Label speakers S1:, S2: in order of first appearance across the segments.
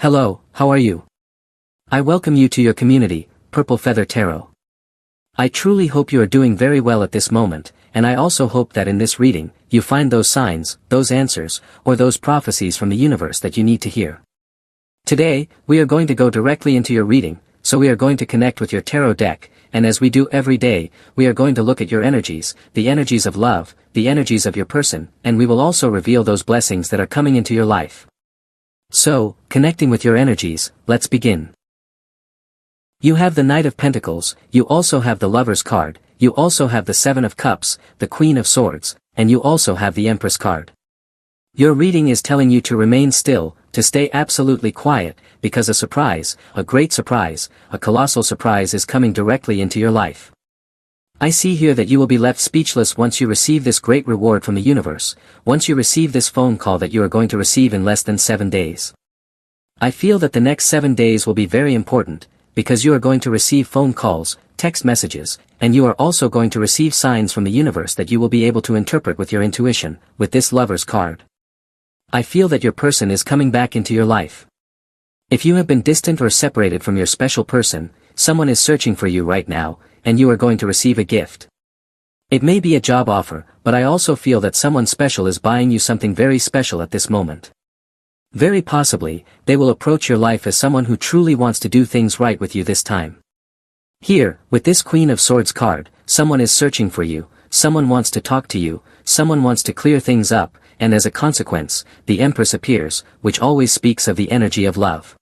S1: Hello, how are you? I welcome you to your community, Purple Feather Tarot. I truly hope you are doing very well at this moment, and I also hope that in this reading, you find those signs, those answers, or those prophecies from the universe that you need to hear. Today, we are going to go directly into your reading, so we are going to connect with your tarot deck, and as we do every day, we are going to look at your energies, the energies of love, the energies of your person, and we will also reveal those blessings that are coming into your life. So, connecting with your energies, let's begin. You have the Knight of Pentacles, you also have the Lover's card, you also have the Seven of Cups, the Queen of Swords, and you also have the Empress card. Your reading is telling you to remain still, to stay absolutely quiet, because a surprise, a great surprise, a colossal surprise is coming directly into your life. I see here that you will be left speechless once you receive this great reward from the universe, once you receive this phone call that you are going to receive in less than 7 days. I feel that the next 7 days will be very important, because you are going to receive phone calls, text messages, and you are also going to receive signs from the universe that you will be able to interpret with your intuition, with this Lover's card. I feel that your person is coming back into your life. If you have been distant or separated from your special person, someone is searching for you right now, and you are going to receive a gift. It may be a job offer, but I also feel that someone special is buying you something very special at this moment. Very possibly, they will approach your life as someone who truly wants to do things right with you this time. Here, with this Queen of Swords card, someone is searching for you, someone wants to talk to you, someone wants to clear things up, and as a consequence, the Empress appears, which always speaks of the energy of love.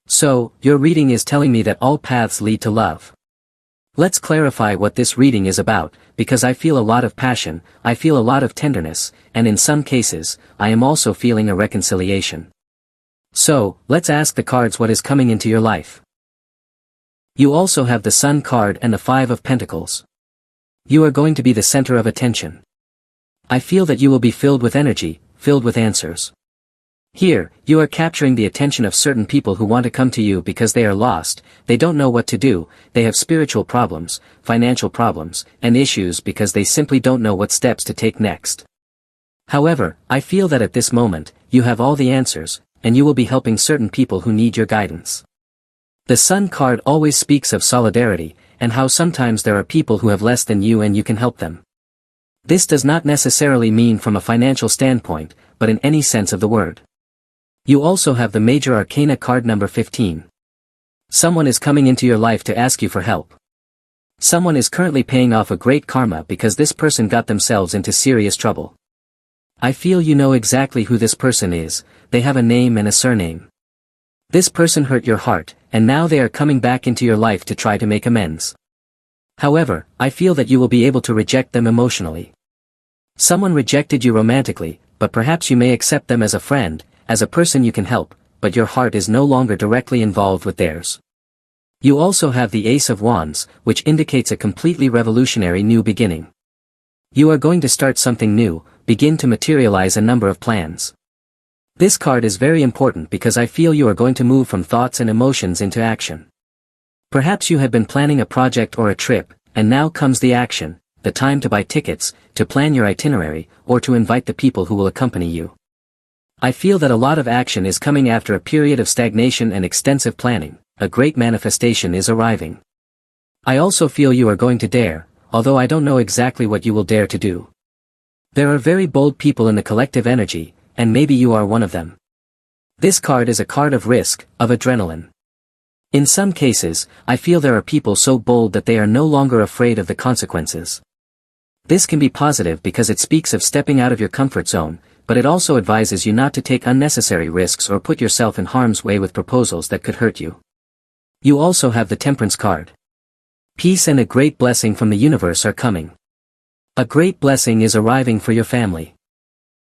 S1: So, your reading is telling me that all paths lead to love. Let's clarify what this reading is about, because I feel a lot of passion, I feel a lot of tenderness, and in some cases, I am also feeling a reconciliation. So, let's ask the cards what is coming into your life. You also have the Sun card and the Five of Pentacles. You are going to be the center of attention. I feel that you will be filled with energy, filled with answers. Here, you are capturing the attention of certain people who want to come to you because they are lost, they don't know what to do, they have spiritual problems, financial problems, and issues because they simply don't know what steps to take next. However, I feel that at this moment, you have all the answers, and you will be helping certain people who need your guidance. The Sun card always speaks of solidarity, and how sometimes there are people who have less than you and you can help them. This does not necessarily mean from a financial standpoint, but in any sense of the word. You also have the Major Arcana card number 15. Someone is coming into your life to ask you for help. Someone is currently paying off a great karma because this person got themselves into serious trouble. I feel you know exactly who this person is, they have a name and a surname. This person hurt your heart, and now they are coming back into your life to try to make amends. However, I feel that you will be able to reject them emotionally. Someone rejected you romantically, but perhaps you may accept them as a friend, as a person you can help, but your heart is no longer directly involved with theirs. You also have the Ace of Wands, which indicates a completely revolutionary new beginning. You are going to start something new, begin to materialize a number of plans. This card is very important because I feel you are going to move from thoughts and emotions into action. Perhaps you had been planning a project or a trip, and now comes the action, the time to buy tickets, to plan your itinerary, or to invite the people who will accompany you. I feel that a lot of action is coming after a period of stagnation and extensive planning, a great manifestation is arriving. I also feel you are going to dare, although I don't know exactly what you will dare to do. There are very bold people in the collective energy, and maybe you are one of them. This card is a card of risk, of adrenaline. In some cases, I feel there are people so bold that they are no longer afraid of the consequences. This can be positive because it speaks of stepping out of your comfort zone, but it also advises you not to take unnecessary risks or put yourself in harm's way with proposals that could hurt you. You also have the Temperance card. Peace and a great blessing from the universe are coming. A great blessing is arriving for your family.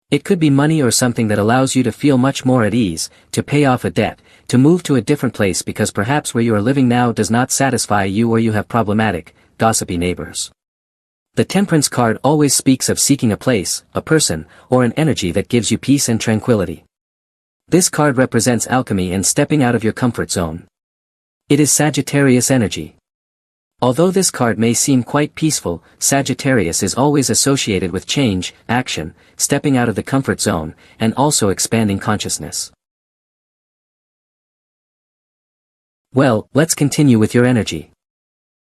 S1: It could be money or something that allows you to feel much more at ease, to pay off a debt, to move to a different place because perhaps where you are living now does not satisfy you or you have problematic, gossipy neighbors. The Temperance card always speaks of seeking a place, a person, or an energy that gives you peace and tranquility. This card represents alchemy and stepping out of your comfort zone. It is Sagittarius energy. Although this card may seem quite peaceful, Sagittarius is always associated with change, action, stepping out of the comfort zone, and also expanding consciousness. Well, let's continue with your energy.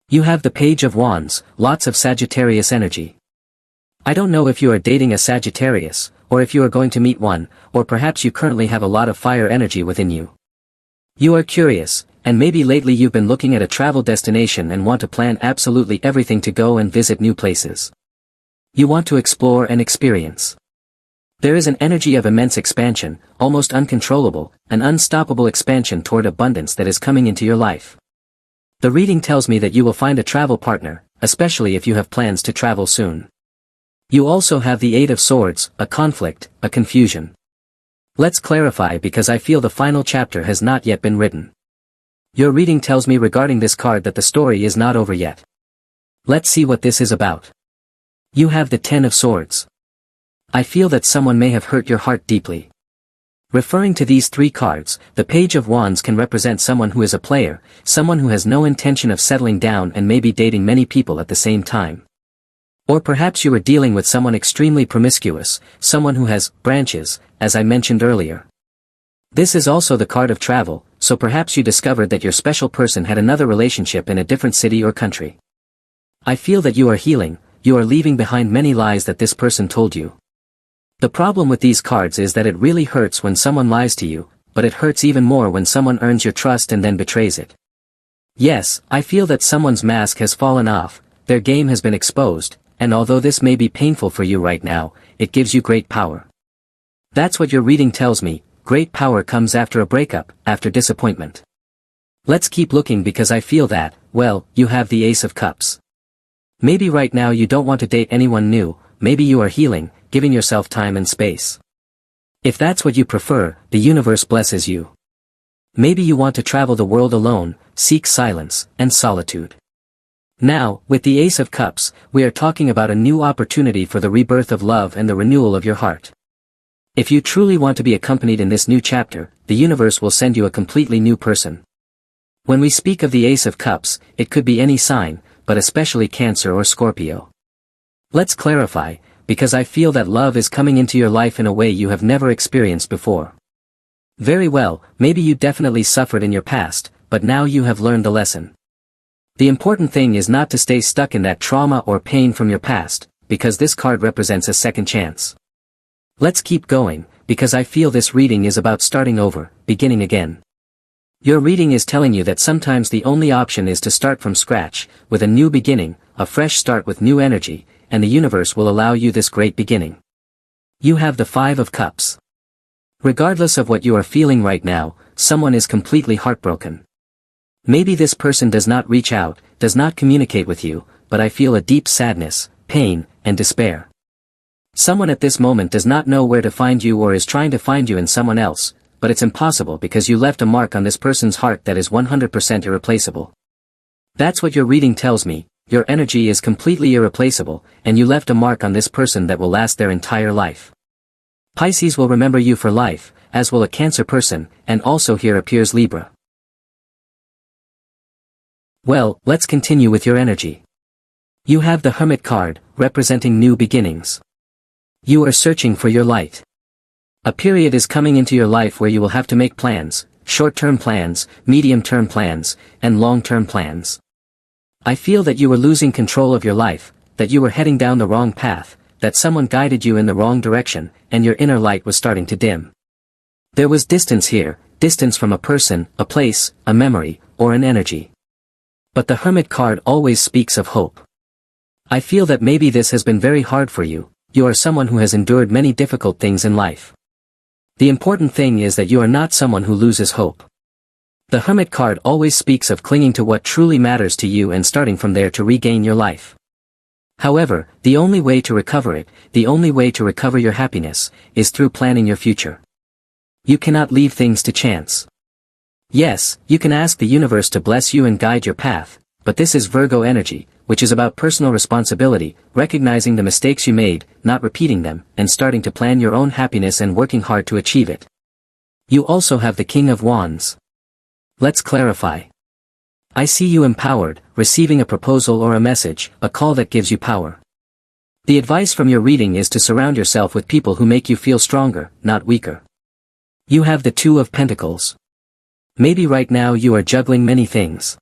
S1: You have the Page of Wands, lots of Sagittarius energy. I don't know if you are dating a Sagittarius, or if you are going to meet one, or perhaps you currently have a lot of fire energy within you. You are curious, and maybe lately you've been looking at a travel destination and want to plan absolutely everything to go and visit new places. You want to explore and experience. There is an energy of immense expansion, almost uncontrollable, an unstoppable expansion toward abundance that is coming into your life. The reading tells me that you will find a travel partner, especially if you have plans to travel soon. You also have the Eight of Swords, a conflict, a confusion. Let's clarify because I feel the final chapter has not yet been written. Your reading tells me regarding this card that the story is not over yet. Let's see what this is about. You have the Ten of Swords. I feel that someone may have hurt your heart deeply. Referring to these three cards, the Page of Wands can represent someone who is a player, someone who has no intention of settling down and may be dating many people at the same time. Or perhaps you are dealing with someone extremely promiscuous, someone who has branches, as I mentioned earlier. This is also the card of travel, so perhaps you discovered that your special person had another relationship in a different city or country. I feel that you are healing, you are leaving behind many lies that this person told you. The problem with these cards is that it really hurts when someone lies to you, but it hurts even more when someone earns your trust and then betrays it. Yes, I feel that someone's mask has fallen off, their game has been exposed, and although this may be painful for you right now, it gives you great power. That's what your reading tells me, great power comes after a breakup, after disappointment. Let's keep looking because I feel that, well, you have the Ace of Cups. Maybe right now you don't want to date anyone new, maybe you are healing, giving yourself time and space. If that's what you prefer, the universe blesses you. Maybe you want to travel the world alone, seek silence, and solitude. Now, with the Ace of Cups, we are talking about a new opportunity for the rebirth of love and the renewal of your heart. If you truly want to be accompanied in this new chapter, the universe will send you a completely new person. When we speak of the Ace of Cups, it could be any sign, but especially Cancer or Scorpio. Let's clarify, because I feel that love is coming into your life in a way you have never experienced before. Very well, maybe you definitely suffered in your past, but now you have learned the lesson. The important thing is not to stay stuck in that trauma or pain from your past, because this card represents a second chance. Let's keep going, because I feel this reading is about starting over, beginning again. Your reading is telling you that sometimes the only option is to start from scratch, with a new beginning, a fresh start with new energy, and the universe will allow you this great beginning. You have the Five of Cups. Regardless of what you are feeling right now, someone is completely heartbroken. Maybe this person does not reach out, does not communicate with you, but I feel a deep sadness, pain, and despair. Someone at this moment does not know where to find you or is trying to find you in someone else, but it's impossible because you left a mark on this person's heart that is 100% irreplaceable. That's what your reading tells me, your energy is completely irreplaceable, and you left a mark on this person that will last their entire life. Pisces will remember you for life, as will a Cancer person, and also here appears Libra. Well, let's continue with your energy. You have the Hermit card, representing new beginnings. You are searching for your light. A period is coming into your life where you will have to make plans, short-term plans, medium-term plans, and long-term plans. I feel that you were losing control of your life, that you were heading down the wrong path, that someone guided you in the wrong direction, and your inner light was starting to dim. There was distance here, distance from a person, a place, a memory, or an energy. But the Hermit card always speaks of hope. I feel that maybe this has been very hard for you, you are someone who has endured many difficult things in life. The important thing is that you are not someone who loses hope. The Hermit card always speaks of clinging to what truly matters to you and starting from there to regain your life. However, the only way to recover it, the only way to recover your happiness, is through planning your future. You cannot leave things to chance. Yes, you can ask the universe to bless you and guide your path, but this is Virgo energy, which is about personal responsibility, recognizing the mistakes you made, not repeating them, and starting to plan your own happiness and working hard to achieve it. You also have the King of Wands. Let's clarify. I see you empowered, receiving a proposal or a message, a call that gives you power. The advice from your reading is to surround yourself with people who make you feel stronger, not weaker. You have the Two of Pentacles. Maybe right now you are juggling many things.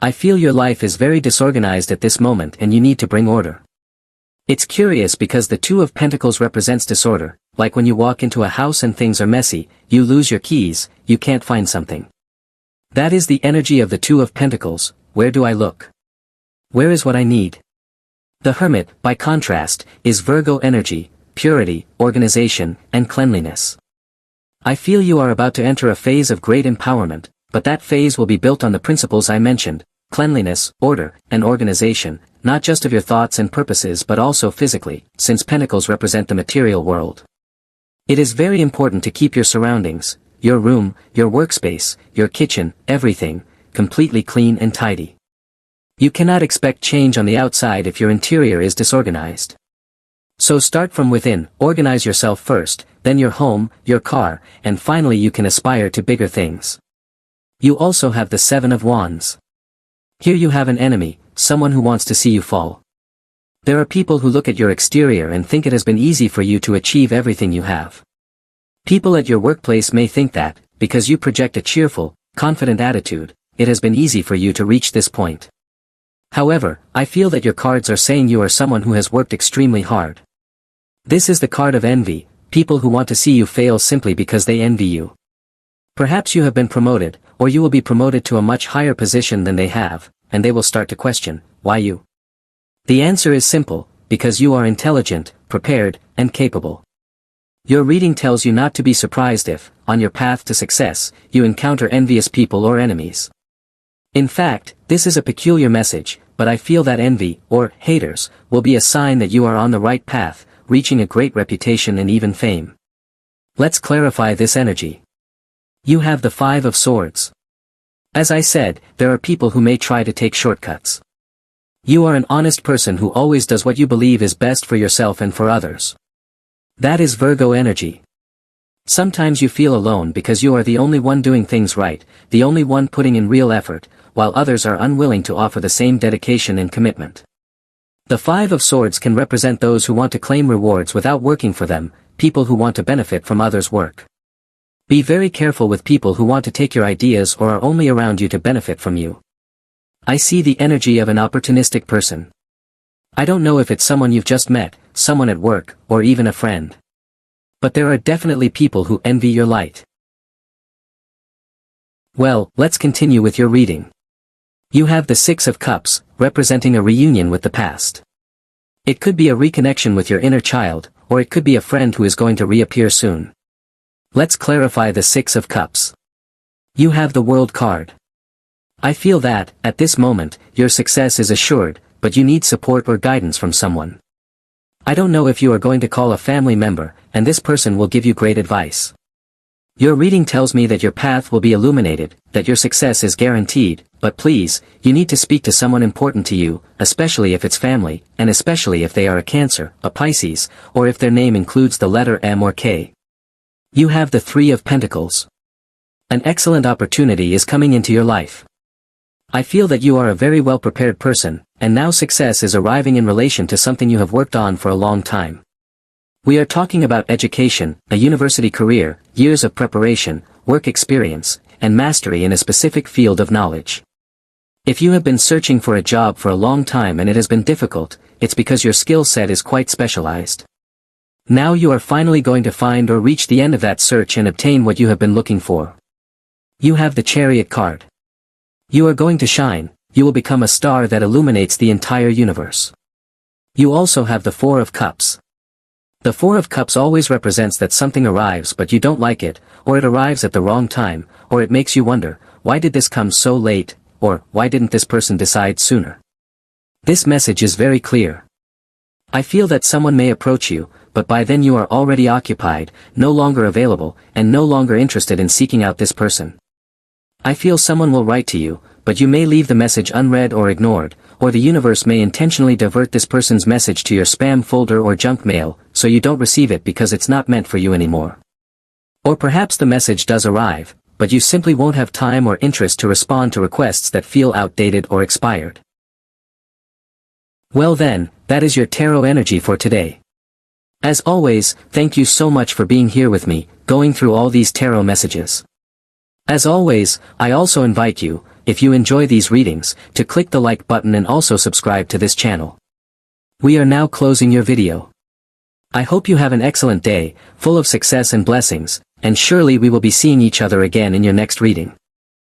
S1: I feel your life is very disorganized at this moment and you need to bring order. It's curious because the Two of Pentacles represents disorder, like when you walk into a house and things are messy, you lose your keys, you can't find something. That is the energy of the Two of Pentacles. Where do I look? Where is what I need? The Hermit, by contrast, is Virgo energy, purity, organization, and cleanliness. I feel you are about to enter a phase of great empowerment, but that phase will be built on the principles I mentioned: cleanliness, order, and organization, not just of your thoughts and purposes but also physically, since pentacles represent the material world. It is very important to keep your surroundings, your room, your workspace, your kitchen, everything, completely clean and tidy. You cannot expect change on the outside if your interior is disorganized. So start from within, organize yourself first, then your home, your car, and finally you can aspire to bigger things. You also have the Seven of Wands. Here you have an enemy, someone who wants to see you fall. There are people who look at your exterior and think it has been easy for you to achieve everything you have. People at your workplace may think that, because you project a cheerful, confident attitude, it has been easy for you to reach this point. However, I feel that your cards are saying you are someone who has worked extremely hard. This is the card of envy, people who want to see you fail simply because they envy you. Perhaps you have been promoted, or you will be promoted to a much higher position than they have, and they will start to question, why you? The answer is simple, because you are intelligent, prepared, and capable. Your reading tells you not to be surprised if, on your path to success, you encounter envious people or enemies. In fact, this is a peculiar message, but I feel that envy, or haters, will be a sign that you are on the right path, reaching a great reputation and even fame. Let's clarify this energy. You have the Five of Swords. As I said, there are people who may try to take shortcuts. You are an honest person who always does what you believe is best for yourself and for others. That is Virgo energy. Sometimes you feel alone because you are the only one doing things right, the only one putting in real effort, while others are unwilling to offer the same dedication and commitment. The Five of Swords can represent those who want to claim rewards without working for them, people who want to benefit from others' work. Be very careful with people who want to take your ideas or are only around you to benefit from you. I see the energy of an opportunistic person. I don't know if it's someone you've just met, someone at work, or even a friend. But there are definitely people who envy your light. Well, let's continue with your reading. You have the Six of Cups, representing a reunion with the past. It could be a reconnection with your inner child, or it could be a friend who is going to reappear soon. Let's clarify the Six of Cups. You have the World card. I feel that, at this moment, your success is assured, but you need support or guidance from someone. I don't know if you are going to call a family member, and this person will give you great advice. Your reading tells me that your path will be illuminated, that your success is guaranteed, but please, you need to speak to someone important to you, especially if it's family, and especially if they are a Cancer, a Pisces, or if their name includes the letter M or K. You have the Three of Pentacles. An excellent opportunity is coming into your life. I feel that you are a very well-prepared person, and now success is arriving in relation to something you have worked on for a long time. We are talking about education, a university career, years of preparation, work experience, and mastery in a specific field of knowledge. If you have been searching for a job for a long time and it has been difficult, it's because your skill set is quite specialized. Now you are finally going to find or reach the end of that search and obtain what you have been looking for. You have the Chariot card. You are going to shine, you will become a star that illuminates the entire universe. You also have the Four of Cups. The Four of Cups always represents that something arrives but you don't like it, or it arrives at the wrong time, or it makes you wonder, why did this come so late, or why didn't this person decide sooner? This message is very clear. I feel that someone may approach you, but by then you are already occupied, no longer available, and no longer interested in seeking out this person. I feel someone will write to you, but you may leave the message unread or ignored, or the universe may intentionally divert this person's message to your spam folder or junk mail, so you don't receive it because it's not meant for you anymore. Or perhaps the message does arrive, but you simply won't have time or interest to respond to requests that feel outdated or expired. Well then, that is your tarot energy for today. As always, thank you so much for being here with me, going through all these tarot messages. As always, I also invite you, if you enjoy these readings, to click the like button and also subscribe to this channel. We are now closing your video. I hope you have an excellent day, full of success and blessings, and surely we will be seeing each other again in your next reading.